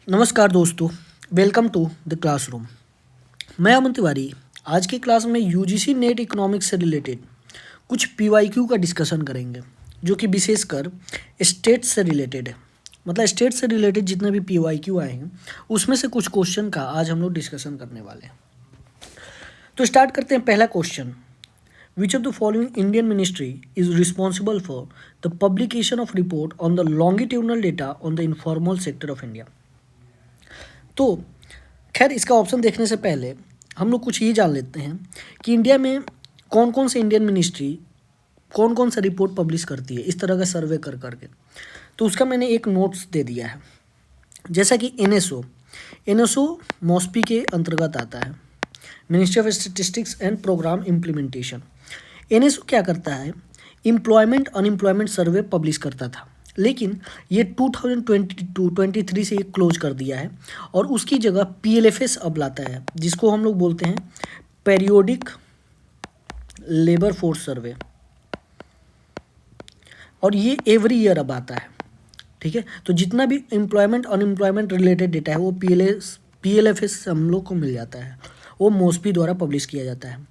नमस्कार दोस्तों, welcome to the classroom. मैं अमन तिवारी। आज की क्लास में यूजीसी नेट इकोनॉमिक्स से रिलेटेड कुछ पीवाईक्यू का डिस्कशन करेंगे, जो कि विशेषकर स्टेट से रिलेटेड है। मतलब स्टेट से रिलेटेड जितने भी पीवाईक्यू आए हैं उसमें से कुछ क्वेश्चन का आज हम लोग डिस्कशन करने वाले हैं। तो स्टार्ट करते हैं। पहला question, which of the following Indian ministry is responsible for the publication of report on the longitudinal data on the informal sector of India. तो खैर इसका ऑप्शन देखने से पहले हम लोग कुछ ये जान लेते हैं कि इंडिया में कौन कौन से इंडियन मिनिस्ट्री कौन कौन सा रिपोर्ट पब्लिश करती है, इस तरह का सर्वे कर करके। तो उसका मैंने एक नोट्स दे दिया है। जैसा कि एनएसओ मॉस्पी के अंतर्गत आता है, ministry of statistics and programme implementation. NSO क्या करता है, एम्प्लॉयमेंट अनएम्प्लॉयमेंट सर्वे पब्लिश करता था, लेकिन ये 2022-23 से ये क्लोज कर दिया है और उसकी जगह पीएलएफएस अब लाता है, जिसको हम लोग बोलते हैं पेरियोडिक लेबर फोर्स सर्वे, और ये एवरी ईयर अब आता है। ठीक है, तो जितना भी एम्प्लॉयमेंट अनएम्प्लॉयमेंट रिलेटेड डेटा है वो पीएलएफएस से हम लोग को मिल जाता है, वो मॉस्पी द्वारा पब्लिश किया जाता है।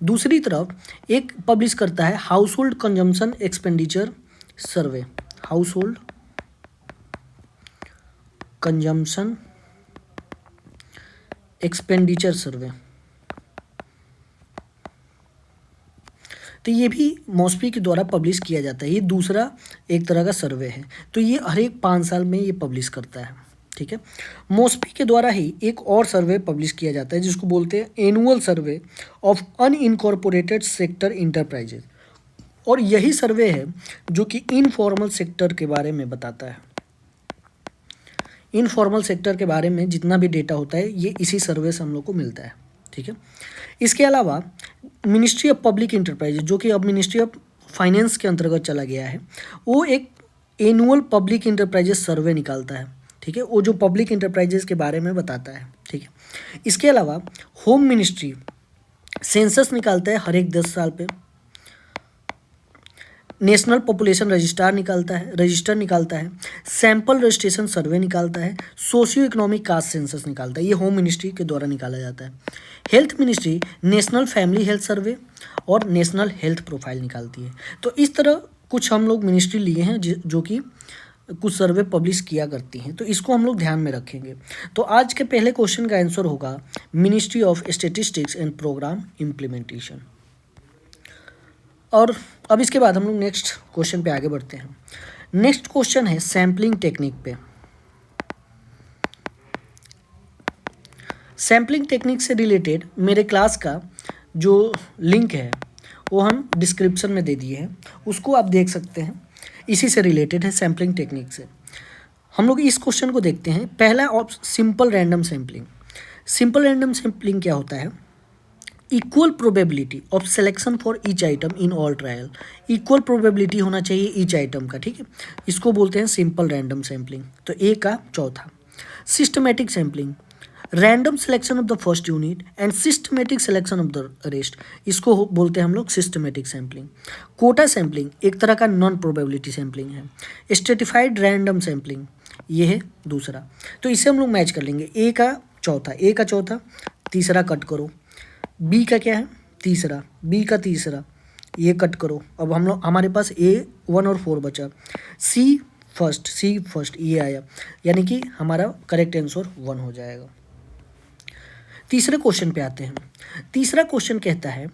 दूसरी तरफ एक पब्लिश करता है हाउस होल्ड कंजम्पशन एक्सपेंडिचर सर्वे, हाउस होल्ड कंजम्पशन एक्सपेंडिचर सर्वे। तो ये भी मॉस्पी के द्वारा पब्लिश किया जाता है। ये दूसरा एक तरह का सर्वे है, तो ये हर एक 5 साल में ये पब्लिश करता है। ठीक है, मॉस्पी के द्वारा ही एक और सर्वे पब्लिश किया जाता है जिसको बोलते हैं annual survey of unincorporated sector enterprises, और यही सर्वे है जो कि इनफॉर्मल सेक्टर के बारे में बताता है। इनफॉर्मल सेक्टर के बारे में जितना भी डेटा होता है ये इसी सर्वे से हम लोग को मिलता है। ठीक है, इसके अलावा मिनिस्ट्री ऑफ पब्लिक इंटरप्राइजेज, जो कि अब मिनिस्ट्री ऑफ फाइनेंस के अंतर्गत चला गया है, वो एक एनुअल पब्लिक इंटरप्राइजेज सर्वे निकालता है। ठीक है, वो जो पब्लिक इंटरप्राइजेज के बारे में बताता है। ठीक है, इसके अलावा होम मिनिस्ट्री सेंसस निकालता है हर एक 10 साल पे। नेशनल पॉपुलेशन रजिस्टर निकालता है, सैंपल रजिस्ट्रेशन सर्वे निकालता है, सोशियो इकोनॉमिक कास्ट सेंसस निकालता है। ये होम मिनिस्ट्री के द्वारा निकाला जाता है। Health ministry national family health survey और नेशनल हेल्थ प्रोफाइल निकालती है। तो इस तरह कुछ हम लोग मिनिस्ट्री लिए हैं जो कि कुछ सर्वे पब्लिश किया करती हैं, तो इसको हम लोग ध्यान में रखेंगे। तो आज के पहले क्वेश्चन का आंसर होगा ministry of statistics and programme implementation. और अब इसके बाद हम लोग नेक्स्ट क्वेश्चन पे आगे बढ़ते हैं। नेक्स्ट क्वेश्चन है सैम्पलिंग टेक्निक पे। सैम्पलिंग टेक्निक से रिलेटेड मेरे क्लास का जो लिंक है वो हम डिस्क्रिप्शन में दे दिए हैं, उसको आप देख सकते हैं। इसी से रिलेटेड है सैम्पलिंग टेक्निक से। हम लोग इस क्वेश्चन को देखते हैं। पहला simple random sampling. Simple random sampling क्या होता है, equal probability of selection for each item in all trial. Equal probability होना चाहिए ईच आइटम का। ठीक है, इसको बोलते हैं सिंपल रैंडम सैम्पलिंग। तो ए का चौथा। Systematic sampling, random selection of the first unit and systematic selection of the rest, इसको बोलते हैं हम लोग सिस्टमेटिक सैम्पलिंग। कोटा सैम्पलिंग एक तरह का नॉन प्रोबेबिलिटी सैम्पलिंग है। स्ट्रेटिफाइड रैंडम सैम्पलिंग ये है दूसरा। तो इसे हम लोग मैच कर लेंगे। ए का चौथा, तीसरा कट करो। बी का क्या है, तीसरा, बी का तीसरा, ये कट करो। अब हम लोग हमारे पास ए 1 और 4 बचा। सी फर्स्ट ये आया, यानी कि हमारा करेक्ट आंसर 1 हो जाएगा। तीसरे क्वेश्चन पे आते हैं। तीसरा क्वेश्चन कहता है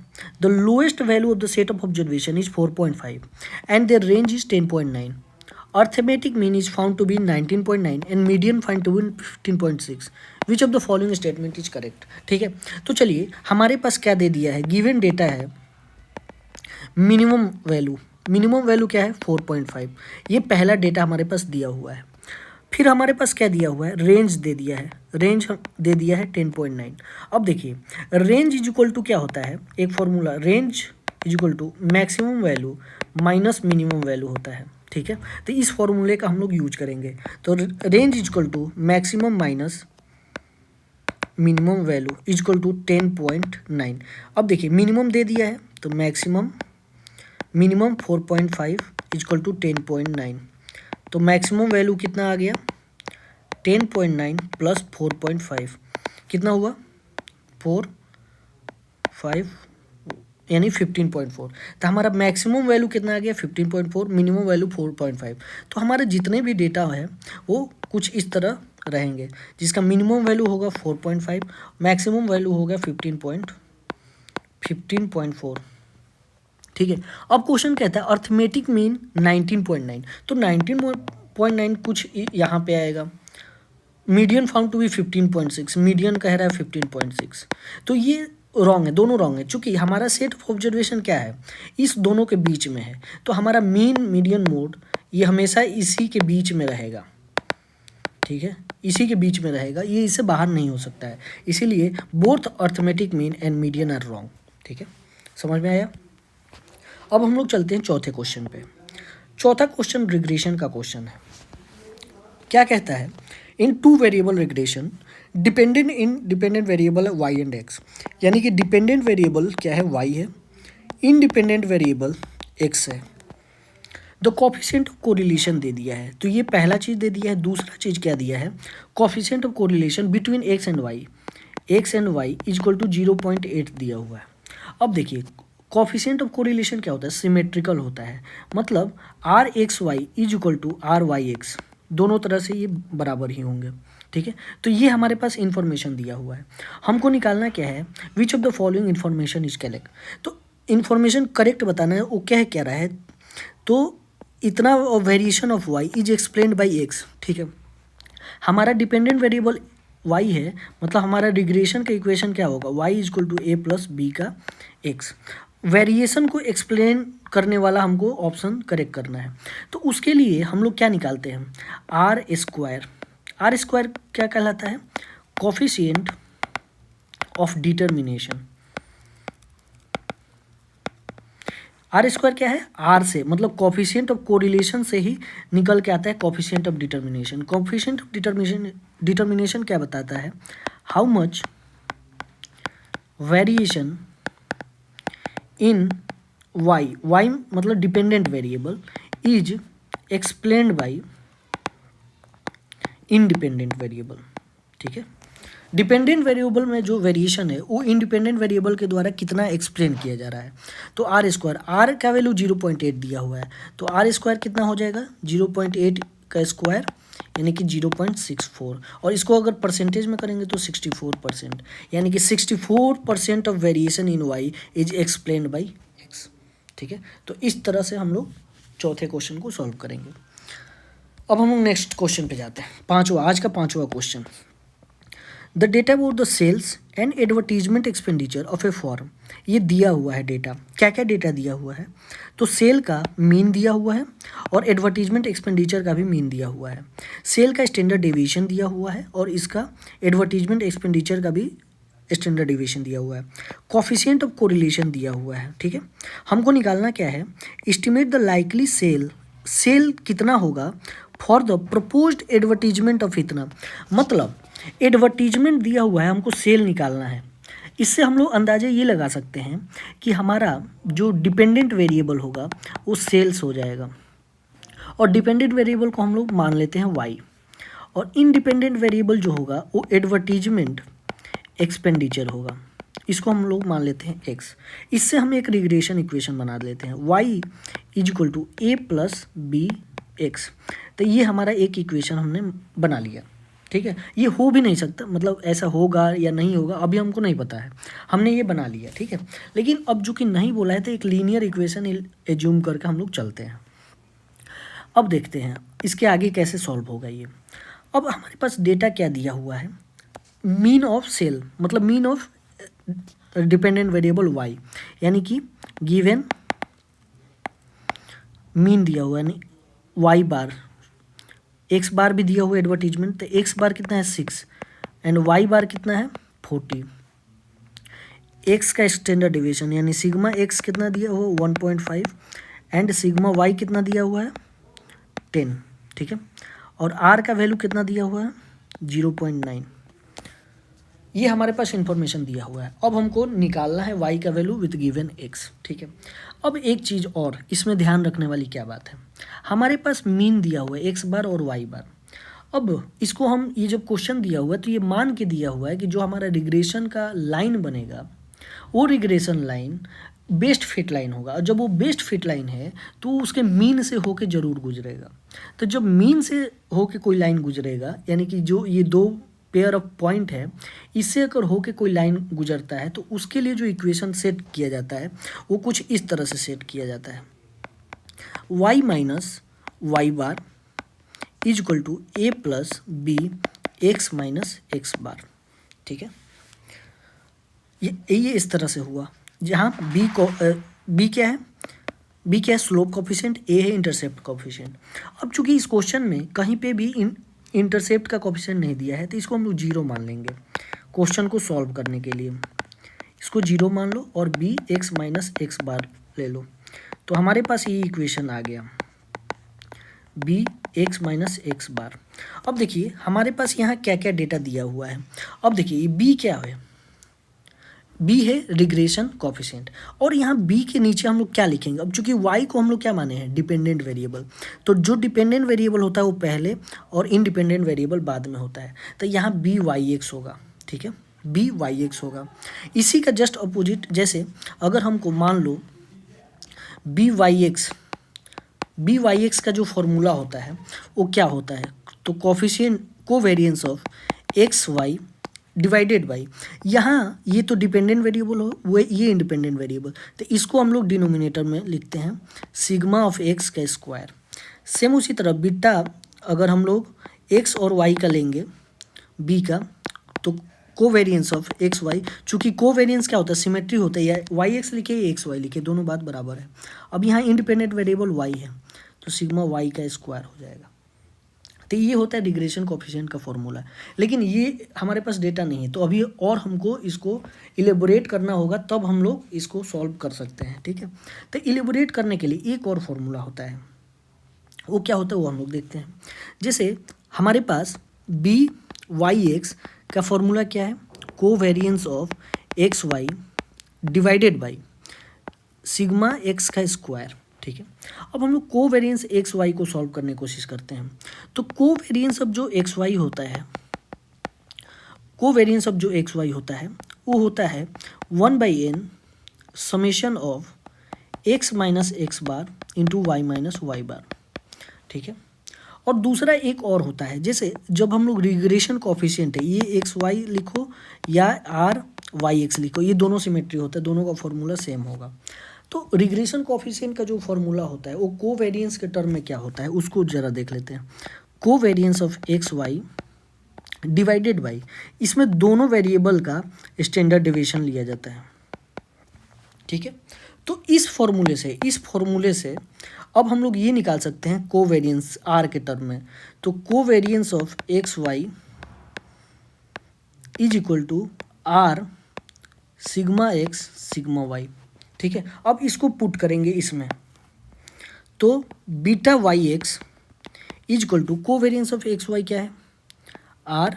the lowest value of the set of observation is 4.5 and their range is 10.9। Arithmetic mean is found to be 19.9 and median found to be 15.6। Which of the following statement is correct. ठीक है, तो चलिए हमारे पास क्या दे दिया है, given data है minimum value क्या है 4.5। ये पहला डेटा हमारे पास दिया हुआ है। फिर हमारे पास क्या दिया हुआ है, रेंज दे दिया है 10.9। अब देखिए रेंज इज इक्वल टू क्या होता है, एक formula, range is equal to maximum value minus minimum value होता है। ठीक है, तो इस फॉर्मूले का हम लोग यूज करेंगे। तो range is equal to maximum minus minimum value is equal to 10.9। अब देखिए मिनिमम दे दिया है तो मिनिमम 4.5 इज इक्वल टू 10.9। तो मैक्सिमम वैल्यू कितना आ गया 10.9 प्लस 4.5 कितना हुआ 4.5 यानी 15.4। तो हमारा मैक्सिमम वैल्यू कितना आ गया 15.4, मिनिमम वैल्यू 4.5। तो हमारे जितने भी डेटा है वो कुछ इस तरह रहेंगे, जिसका मिनिमम वैल्यू होगा 4.5, मैक्सिमम वैल्यू होगा 15.4। ठीक है। अब क्वेश्चन कहता है अर्थमेटिक मीन 19.9, तो 19.9 कुछ यहाँ पे आएगा। Median found to be 15.6, median कह रहा है 15.6, तो ये रॉन्ग है, दोनों रॉन्ग है। चूंकि हमारा सेट ऑफ ऑब्जर्वेशन क्या है, इस दोनों के बीच में है, तो हमारा मीन मीडियन मोड ये हमेशा इसी के बीच में रहेगा। ठीक है, इसी के बीच में रहेगा, ये इससे बाहर नहीं हो सकता है। इसीलिए both arithmetic mean and median are wrong. ठीक है, समझ में आया। अब हम लोग चलते हैं चौथे क्वेश्चन पे। चौथा क्वेश्चन रिग्रेशन का क्वेश्चन है। क्या कहता है, in two variable regression dependent variable है y एंड x, यानी कि डिपेंडेंट वेरिएबल क्या है y है, इंडिपेंडेंट वेरिएबल x है। द कोफिशिएंट ऑफ कोरिलेशन दे दिया है, तो ये पहला चीज़ दे दिया है। दूसरा चीज़ क्या दिया है, coefficient of correlation between x and y equal to 0.8 दिया हुआ है। अब देखिए कोफिशिएंट ऑफ कोरिलेशन क्या होता है, सिमेट्रिकल होता है, मतलब RxY इक्वल टू RYX, दोनों तरह से ये बराबर ही होंगे। ठीक है, तो ये हमारे पास इंफॉर्मेशन दिया हुआ है। हमको निकालना क्या है, विच of the following information is correct. तो इन्फॉर्मेशन करेक्ट बताना है, वो क्या रहा है, तो इतना variation of y is explained by x। ठीक है, हमारा डिपेंडेंट वेरिएबल y है, मतलब हमारा रिग्रेशन का इक्वेशन क्या होगा, y equal to a plus B का x। वेरिएशन को एक्सप्लेन करने वाला हमको ऑप्शन करेक्ट करना है, तो उसके लिए हम लोग क्या निकालते हैं, आर स्क्वायर क्या कहलाता है, coefficient of determination. R square क्या है, आर से मतलब कोफिशिएंट ऑफ कोरिलेशन से ही निकल के आता है coefficient of determination. Coefficient of determination क्या बताता है, how much variation in y मतलब dependent variable is explained by independent variable. ठीक है, डिपेंडेंट वेरिएबल में जो वेरिएशन है वो इंडिपेंडेंट वेरिएबल के द्वारा कितना एक्सप्लेन किया जा रहा है। तो आर स्क्वायर, आर का वैल्यू 0.8 दिया हुआ है, तो आर स्क्वायर कितना हो जाएगा, 0.8 का स्क्वायर यानी कि 0.64, और इसको अगर परसेंटेज में करेंगे तो 64%, यानी कि 64% of variation in Y is explained by X. ठीक है, तो इस तरह से हम लोग चौथे क्वेश्चन को सॉल्व करेंगे। अब हम लोग नेक्स्ट क्वेश्चन पे जाते हैं, आज का पांचवा question. The data about the sales and advertisement expenditure of a form, ये दिया हुआ है डेटा, क्या क्या डेटा दिया हुआ है, तो सेल का मीन दिया हुआ है और एडवर्टीजमेंट एक्सपेंडिचर का भी मीन दिया हुआ है। सेल का स्टैंडर्ड डेविएशन दिया हुआ है और इसका एडवर्टीजमेंट एक्सपेंडिचर का भी स्टैंडर्ड डेविएशन दिया हुआ है। कोफिशिएंट ऑफ कोरिलेशन दिया हुआ है। ठीक है, हमको निकालना क्या है, एस्टिमेट द लाइकली सेल कितना होगा for the proposed advertisement of इतना, मतलब एडवर्टीजमेंट दिया हुआ है, हमको सेल निकालना है। इससे हम लोग अंदाज़ा ये लगा सकते हैं कि हमारा जो डिपेंडेंट वेरिएबल होगा वो सेल्स हो जाएगा, और डिपेंडेंट वेरिएबल को हम लोग मान लेते हैं y, और इंडिपेंडेंट वेरिएबल जो होगा वो एडवर्टीजमेंट एक्सपेंडिचर होगा, इसको हम लोग मान लेते हैं x। इससे हम एक रिग्रेशन इक्वेशन बना लेते हैं, y is equal to a plus B X. तो ये हमारा एक इक्वेशन हमने बना लिया। ठीक है, ये हो भी नहीं सकता, मतलब ऐसा होगा या नहीं होगा अभी हमको नहीं पता है, हमने ये बना लिया। ठीक है, लेकिन अब जो कि नहीं बोला है तो एक लीनियर इक्वेशन एज्यूम करके हम लोग चलते हैं। अब देखते हैं इसके आगे कैसे सॉल्व होगा ये। अब हमारे पास डेटा क्या दिया हुआ है, मीन ऑफ सेल, मतलब mean of dependent variable y, यानी कि गिवन मीन दिया हुआ है y बार, x बार भी दिया हुआ है एडवर्टीजमेंट, तो x बार कितना है 6 एंड y बार कितना है 40। x का स्टैंडर्ड डेविएशन यानी सिग्मा x कितना दिया हुआ 1.5 एंड सिग्मा y कितना दिया हुआ है 10। ठीक है, और r का वैल्यू कितना दिया हुआ है 0.9। ये हमारे पास इंफॉर्मेशन दिया हुआ है। अब हमको निकालना है y का वैल्यू विथ गिवन x। ठीक है, अब एक चीज़ और इसमें ध्यान रखने वाली क्या बात है, हमारे पास मीन दिया हुआ है x बार और y बार। अब इसको हम, ये जब क्वेश्चन दिया हुआ है तो ये मान के दिया हुआ है कि जो हमारा रिग्रेशन का लाइन बनेगा वो regression line best fit line होगा, और जब वो बेस्ट फिट लाइन है तो उसके मीन से होके जरूर गुजरेगा। तो जब मीन से होके कोई लाइन गुजरेगा, यानी कि जो ये दो पेयर ऑफ पॉइंट है, इससे अगर होके कोई लाइन गुजरता है तो उसके लिए जो इक्वेशन सेट किया जाता है वो कुछ इस तरह से सेट किया जाता है, y minus Y bar is equal to a plus B x minus x bar. ठीक है, ये इस तरह से हुआ, जहाँ बी क्या है, बी क्या है, स्लोप कोफिशिएंट, ए है इंटरसेप्ट कोफिशिएंट। अब चूंकि इस क्वेश्चन में कहीं पे भी इंटरसेप्ट का कोफिशिएंट नहीं दिया है तो इसको हम लोग जीरो मान लेंगे क्वेश्चन को सॉल्व करने के लिए। इसको जीरो मान लो और बी एक्स माइनस एक्स बार ले लो, तो हमारे पास ये इक्वेशन आ गया B x minus x bar. अब देखिए हमारे पास यहाँ क्या क्या डेटा दिया हुआ है। अब देखिए ये बी क्या है, बी है रिग्रेशन कोफिशिएंट, और यहाँ बी के नीचे हम लोग क्या लिखेंगे। अब चूंकि वाई को हम लोग क्या माने हैं, डिपेंडेंट वेरिएबल, तो जो डिपेंडेंट वेरिएबल होता है वो पहले और इनडिपेंडेंट वेरिएबल बाद में होता है, तो यहाँ बी वाई एक्स होगा। ठीक है, बी वाई एक्स होगा। इसी का जस्ट अपोजिट, जैसे अगर हमको मान लो बी वाई एक्स का जो फॉर्मूला होता है वो क्या होता है, तो coefficient covariance of x Y divided by, यहाँ ये तो डिपेंडेंट वेरिएबल हो, वो ये इंडिपेंडेंट वेरिएबल, तो इसको हम लोग डिनोमिनेटर में लिखते हैं सिग्मा ऑफ एक्स का स्क्वायर। सेम उसी तरह बीटा अगर हम लोग एक्स और वाई का लेंगे बी का, तो कोवेरिएंस ऑफ एक्स वाई, चूंकि कोवेरिएंस क्या होता है, सिमेट्री होता है, या वाई एक्स लिखे या एक्स वाई लिखे, दोनों बात बराबर है। अब यहाँ इंडिपेंडेंट वेरिएबल वाई है तो सिग्मा वाई का स्क्वायर हो जाएगा। तो ये होता है रिग्रेशन कोफिशिएंट का फॉर्मूला, लेकिन ये हमारे पास डेटा नहीं है, तो अभी और हमको इसको इलेबोरेट करना होगा, तब हम लोग इसको सॉल्व कर सकते हैं। ठीक है, तो इलेबोरेट करने के लिए एक और फॉर्मूला होता है, वो क्या होता है वो हम लोग देखते हैं। जैसे हमारे पास बी वाई एक्स का फॉर्मूला क्या है, covariance of x Y divided by sigma x का स्क्वायर। ठीक है, अब हम लोग कोवेरिएंस एक्स वाई को सॉल्व करने की कोशिश करते हैं, तो कोवेरिएंस ऑफ जो एक्स वाई होता है, कोवेरिएंस ऑफ जो एक्स वाई होता है वो होता है 1/n summation of x minus x bar into y minus Y bar. ठीक है, और दूसरा एक और होता है, जैसे जब हम लोग रिग्रेशन कोफिशिएंट है, ये एक्स वाई लिखो या आर वाई एक्स लिखो, ये दोनों सिमेट्री होता है, दोनों का फॉर्मूला सेम होगा। तो रिग्रेशन कोफिशिएंट का जो फॉर्मूला होता है वो कोवेरिएंस के टर्म में क्या होता है उसको जरा देख लेते हैं। Covariance of x Y divided by, इसमें दोनों वेरिएबल का स्टैंडर्ड डेविएशन लिया जाता है। ठीक है, तो इस फॉर्मूले से अब हम लोग ये निकाल सकते हैं कोवेरिएंस आर के टर्म में, तो covariance of x Y is equal to R sigma X sigma Y. ठीक है, अब इसको पुट करेंगे इसमें, तो beta Y X is equal to covariance of x Y क्या है, R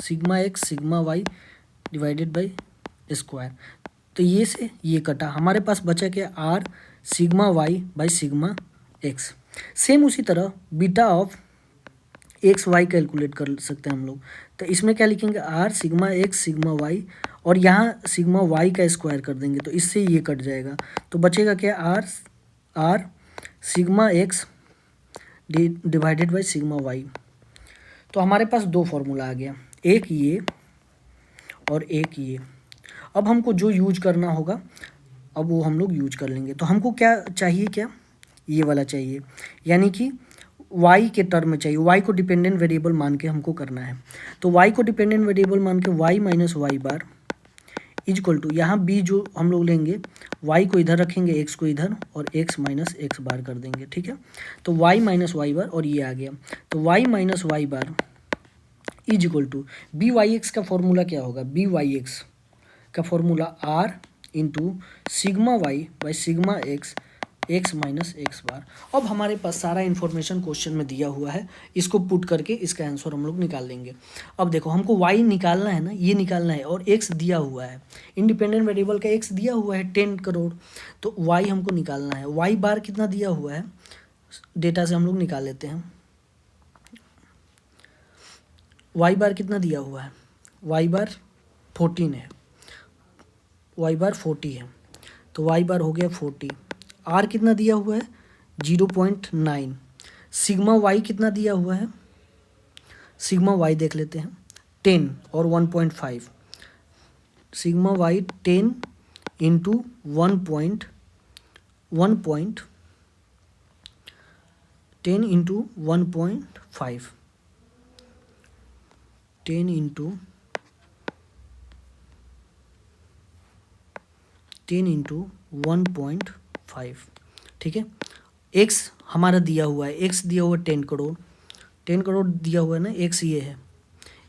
sigma X sigma Y divided by square. तो ये से ये कटा, हमारे पास बचा क्या, R sigma Y by sigma X. Same उसी तरह beta of x Y calculate कर सकते हैं हम लोग, तो इसमें क्या लिखेंगे, R sigma X sigma Y, और यहाँ सिग्मा वाई का स्क्वायर कर देंगे तो इससे ये कट जाएगा, तो बचेगा क्या, R sigma X divided by sigma Y. तो हमारे पास दो फॉर्मूला आ गया, एक ये और एक ये। अब हमको जो यूज करना होगा अब वो हम लोग यूज कर लेंगे। तो हमको क्या चाहिए, क्या ये वाला चाहिए, यानी कि y के टर्म में चाहिए, y को डिपेंडेंट वेरिएबल मान के हमको करना है। तो y को डिपेंडेंट वेरिएबल मान के y minus Y bar is equal to, यहाँ b जो हम लोग लेंगे y को इधर रखेंगे, x को इधर, और x माइनस एक्स बार कर देंगे। ठीक है, तो y माइनस वाई बार, और ये आ गया, तो y minus Y bar is equal to b y x का फॉर्मूला क्या होगा, बी वाई एक्स का formula r into sigma Y by sigma x x minus x bar. अब हमारे पास सारा इन्फॉर्मेशन क्वेश्चन में दिया हुआ है, इसको पुट करके इसका आंसर हम लोग निकाल लेंगे। अब देखो हमको y निकालना है ना, ये निकालना है, और x दिया हुआ है, इंडिपेंडेंट वेरिएबल का x दिया हुआ है 10 करोड़, तो y हमको निकालना है। y बार कितना दिया हुआ है, डेटा से हम लोग निकाल लेते हैं। वाई बार कितना दिया हुआ है, वाई बार 14 है, वाई बार 40 है, तो वाई बार हो गया 40। आर कितना दिया हुआ है 0.9। सिग्मा वाई कितना दिया हुआ है, सिग्मा वाई देख लेते हैं 10 और 1.5। Sigma Y 10 into 10 into 1.5, 10 into 1.5, ठीक है। एक्स हमारा दिया हुआ है, एक्स दिया हुआ है 10 करोड़, 10 करोड़ दिया हुआ है ना, एक्स ये है,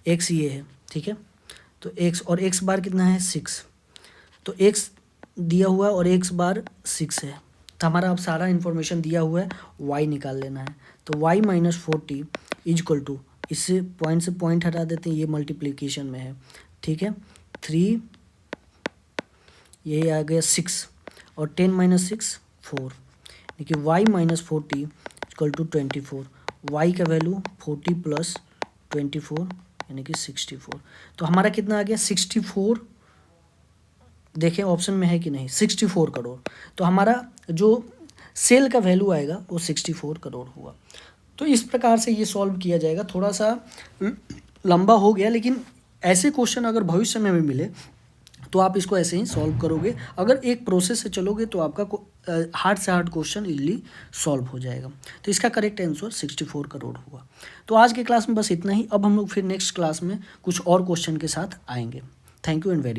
एक्स ये है, ठीक है। तो एक्स और एक्स बार कितना है 6, तो एक्स दिया हुआ है और एक्स बार 6 है, तो हमारा अब सारा इन्फॉर्मेशन दिया हुआ है, वाई निकाल लेना है। तो वाई माइनस 40 इजक्वल टू, इससे पॉइंट हटा देते हैं, ये मल्टीप्लिकेशन में है, ठीक है। 3, ये आ गया 6 और 10 माइनस 6 4, देखिए Y minus 40 equal to 24। Y का वैल्यू 40 प्लस 24 यानी कि 64। तो हमारा कितना आ गया 64, देखें ऑप्शन में है कि नहीं, 64 करोड़। तो हमारा जो सेल का वैल्यू आएगा वो 64 करोड़ हुआ। तो इस प्रकार से ये सॉल्व किया जाएगा। थोड़ा सा लंबा हो गया, लेकिन ऐसे क्वेश्चन अगर भविष्य में भी मिले तो आप इसको ऐसे ही सॉल्व करोगे। अगर एक प्रोसेस से चलोगे तो आपका हार्ड से हार्ड क्वेश्चन इजीली सॉल्व हो जाएगा। तो इसका करेक्ट आंसर 64 करोड़ हुआ। तो आज के क्लास में बस इतना ही। अब हम लोग फिर नेक्स्ट क्लास में कुछ और क्वेश्चन के साथ आएंगे। Thank you and very